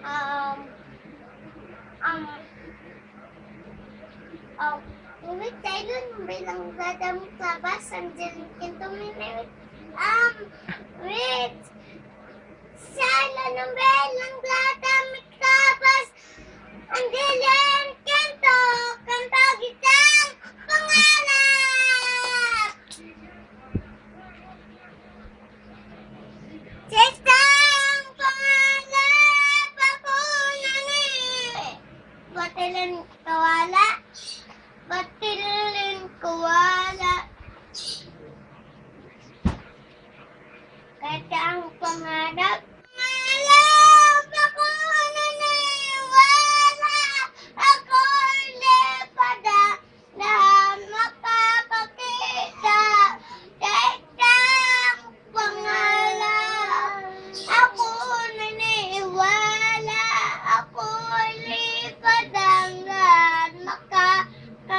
Um, um, wait, tayo bilang dadam labas, andiyan kinto minute. Wait. Sala ng bilang dadam labas, andiyan kinto, kanto gitang pangarap. Sisang pangarap ako nani. Batilan kawala. Batilin ko wala. Kaya ang pangarap. Pangarap ako naniniwala. Ako'y lepada na makapakita. Kaya ang pangarap. Ako naniniwala. Ako'y lepada na makakakita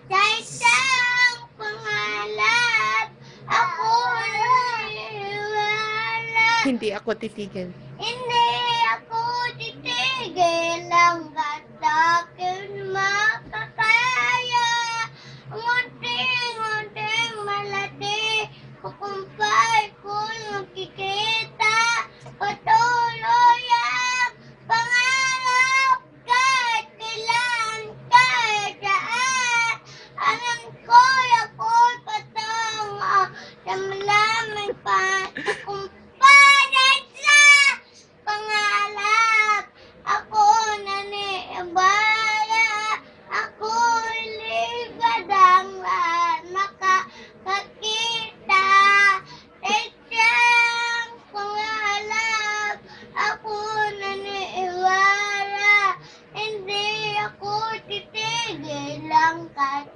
sa isang pangalap. Ako naniniwala. Hindi ako titigil. Hindi ako titigil hanggat akin makakaya. Unting-unting malati, kukumpay ko nakikita. Patuloy ang pangarap kahit kailan, kahit saan. Alam ko'y ako'y patungo sa malamang pagkumpay sa pangarap. Ako naniniwala, ako'y ligadang makakakita. Isang pangarap, ako naniniwala, hindi ako titigil hanggat